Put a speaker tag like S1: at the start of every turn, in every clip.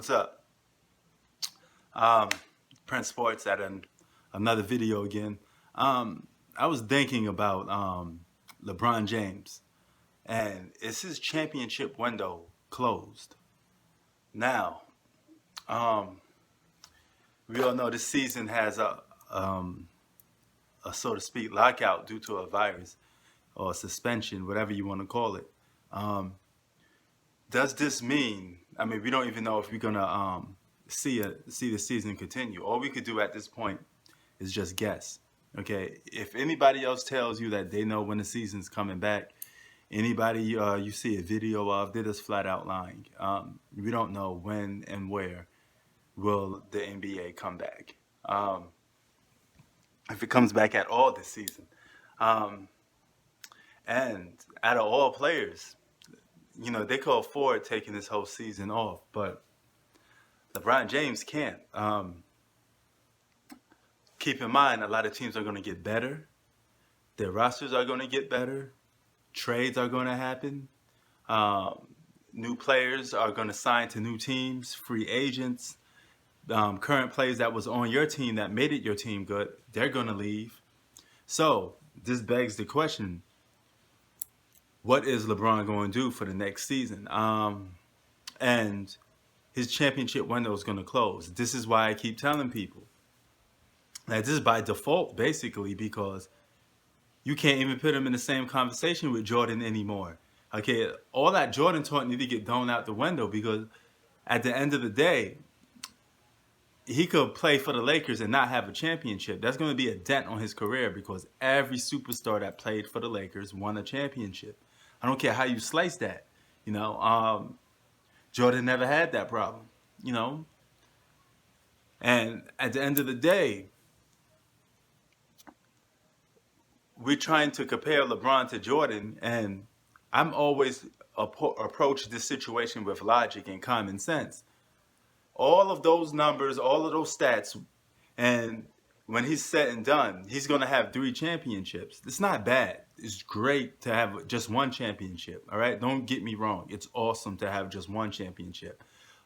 S1: What's up? Um, Prince Sports at another video again. I was thinking about LeBron James, and is his championship window closed? Now, um, we all know this season has um, a so to speak lockout due to a virus or suspension, whatever you want to call it. Um, does this mean? I mean, we don't even know if we're gonna see the season continue. All we could do at this point is just guess. Okay, if anybody else tells you that they know when the season's coming back, anybody you see a video of, they're just flat out lying. We don't know when and where will the NBA come back. If it comes back at all this season, um, and out of all players, they could afford taking this whole season off, but LeBron James can't. Keep in mind, a lot of teams are going to get better. Their rosters are going to get better. Trades are going to happen. New players are going to sign to new teams. Free agents, current players that was on your team that made it your team good, they're going to leave. So this begs the question: what is LeBron going to do for the next season? And his championship window is going to close. This is why I keep telling people that this is by default, basically, because you can't even put him in the same conversation with Jordan anymore. Okay, all that Jordan taught need to get thrown out the window, because at the end of the day, he could play for the Lakers and not have a championship. That's going to be a dent on his career, because every superstar that played for the Lakers won a championship. I don't care how you slice that. Jordan never had that problem. And at the end of the day, we're trying to compare LeBron to Jordan, and I'm always approach this situation with logic and common sense. All of those numbers, all of those stats, and when he's said and done, he's going to have 3 championships. It's not bad. It's great to have just one championship, all right? Don't get me wrong. It's awesome to have just one championship.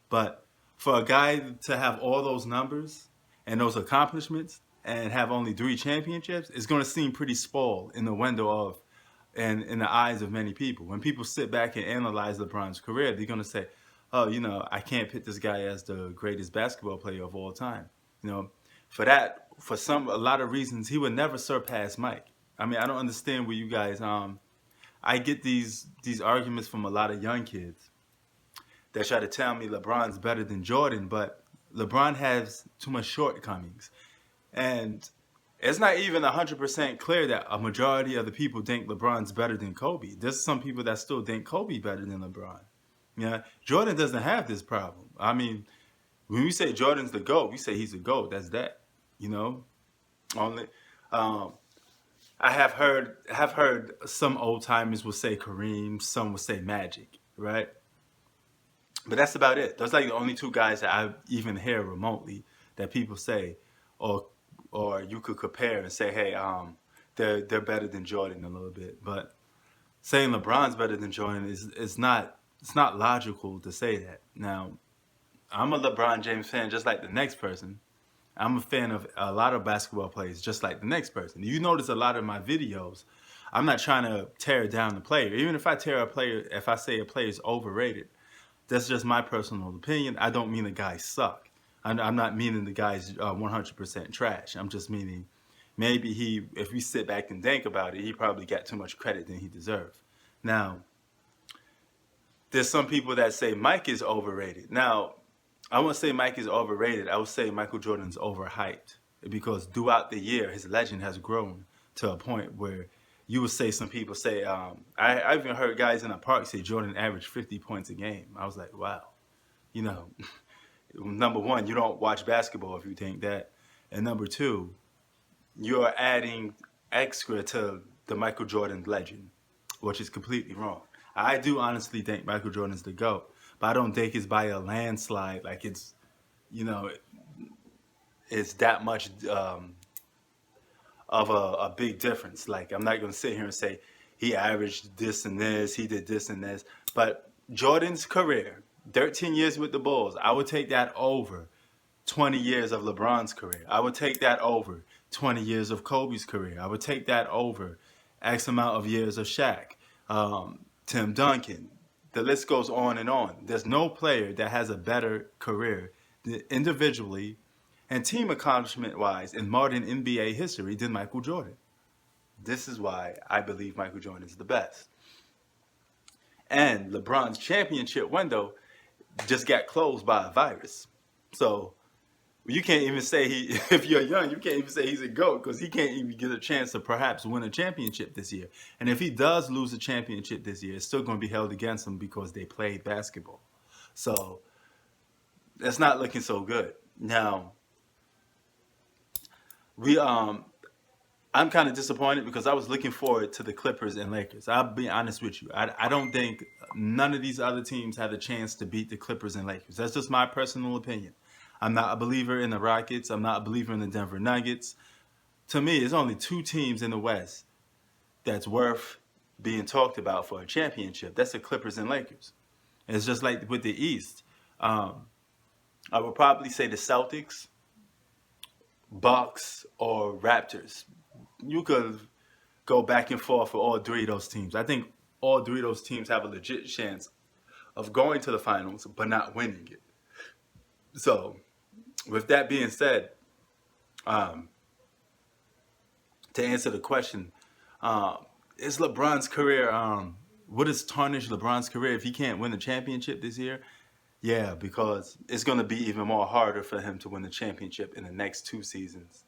S1: But for a guy to have all those numbers and those accomplishments and have only 3 championships, it's going to seem pretty small in the window of, and in the eyes of many people. When people sit back and analyze LeBron's career, they're going to say, oh, I can't put this guy as the greatest basketball player of all time. For a lot of reasons, he would never surpass Mike. I mean, I don't understand where you guys, I get these arguments from a lot of young kids that try to tell me LeBron's better than Jordan, but LeBron has too much shortcomings. And it's not even 100% clear that a majority of the people think LeBron's better than Kobe. There's some people that still think Kobe better than LeBron. Jordan doesn't have this problem. I mean, when we say Jordan's the GOAT, we say he's a GOAT. That's that. Only I have heard some old timers will say Kareem, some will say Magic, right? But that's about it. Those are like the only 2 guys that I even hear remotely that people say, or you could compare and say, hey, they're better than Jordan a little bit. But saying LeBron's better than Jordan is not, it's not logical to say that. Now, I'm a LeBron James fan just like the next person. I'm a fan of a lot of basketball players just like the next person. You notice a lot of my videos, I'm not trying to tear down the player. Even if I if I say a player is overrated, that's just my personal opinion. I don't mean the guys suck. I'm not meaning the guy's 100% trash. I'm just meaning maybe if we sit back and think about it, he probably got too much credit than he deserved. Now, there's some people that say Mike is overrated. Now, I wouldn't say Mike is overrated. I would say Michael Jordan's overhyped, because throughout the year, his legend has grown to a point where you would say, some people say, I even heard guys in the park say Jordan averaged 50 points a game. I was like, wow. Number one, you don't watch basketball if you think that. And number 2, you're adding extra to the Michael Jordan legend, which is completely wrong. I do honestly think Michael Jordan's the GOAT, but I don't think it's by a landslide. Like it's that much of a big difference. Like, I'm not going to sit here and say he averaged this and this, he did this and this. But Jordan's career, 13 years with the Bulls. I would take that over 20 years of LeBron's career. I would take that over 20 years of Kobe's career. I would take that over X amount of years of Shaq, Tim Duncan. The list goes on and on. There's no player that has a better career individually and team accomplishment wise in modern NBA history than Michael Jordan. This is why I believe Michael Jordan is the best. And LeBron's championship window just got closed by a virus. So you can't even say if you're young, you can't even say he's a GOAT because he can't even get a chance to perhaps win a championship this year. And if he does lose a championship this year, it's still going to be held against him because they played basketball. So that's not looking so good. Now, I'm kind of disappointed because I was looking forward to the Clippers and Lakers. I'll be honest with you. I don't think none of these other teams had a chance to beat the Clippers and Lakers. That's just my personal opinion. I'm not a believer in the Rockets. I'm not a believer in the Denver Nuggets. To me, there's only two teams in the West that's worth being talked about for a championship. That's the Clippers and Lakers. And it's just like with the East. I would probably say the Celtics, Bucks, or Raptors. You could go back and forth for all three of those teams. I think all three of those teams have a legit chance of going to the finals, but not winning it. So, with that being said, to answer the question, is LeBron's career, what has tarnished LeBron's career if he can't win the championship this year? Yeah, because it's going to be even more harder for him to win the championship in the next 2 seasons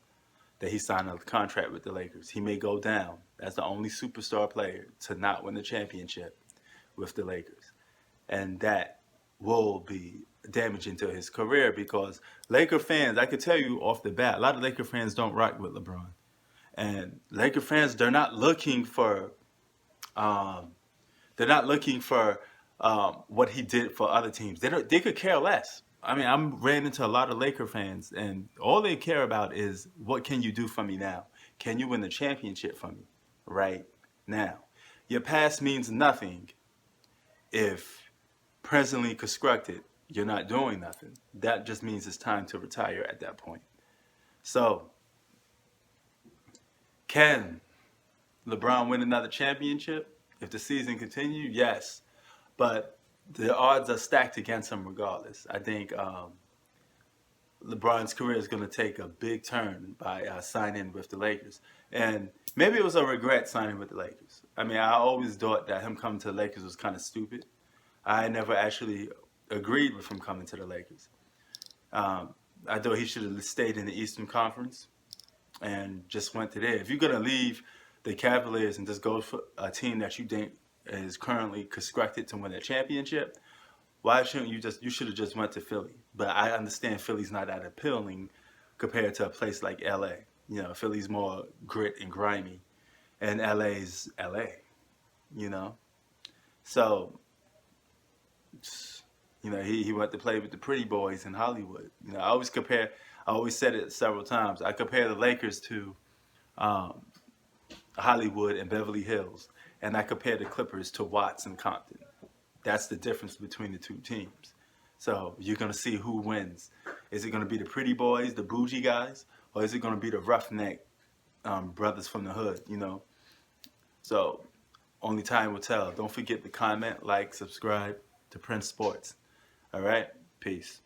S1: that he signed a contract with the Lakers. He may go down as the only superstar player to not win the championship with the Lakers. And that will be damaging to his career because Laker fans, I could tell you off the bat, a lot of Laker fans don't rock with LeBron. And Laker fans, they're not looking for what he did for other teams. They could care less. I mean, I'm ran into a lot of Laker fans, and all they care about is what can you do for me now? Can you win the championship for me right now? Your past means nothing if presently constructed you're not doing nothing. That just means it's time to retire at that point. So, can LeBron win another championship if the season continues? Yes. But the odds are stacked against him regardless. I think LeBron's career is going to take a big turn by signing with the Lakers. And maybe it was a regret signing with the Lakers. I mean, I always thought that him coming to the Lakers was kind of stupid. I never actually agreed with him coming to the Lakers. I thought he should have stayed in the Eastern Conference and just went to there. If you're going to leave the Cavaliers and just go for a team that you think is currently constructed to win a championship, why shouldn't you should have just went to Philly. But I understand Philly's not that appealing compared to a place like LA. You know, Philly's more grit and grimy, and LA's LA, you know. So, you know, he went to play with the pretty boys in Hollywood. You know, I always said it several times, I compare the Lakers to Hollywood and Beverly Hills. And I compare the Clippers to Watts and Compton. That's the difference between the two teams. So you're going to see who wins. Is it going to be the pretty boys, the bougie guys, or is it going to be the roughneck brothers from the hood, you know? So only time will tell. Don't forget to comment, like, subscribe to Prince Sports. All right? Peace.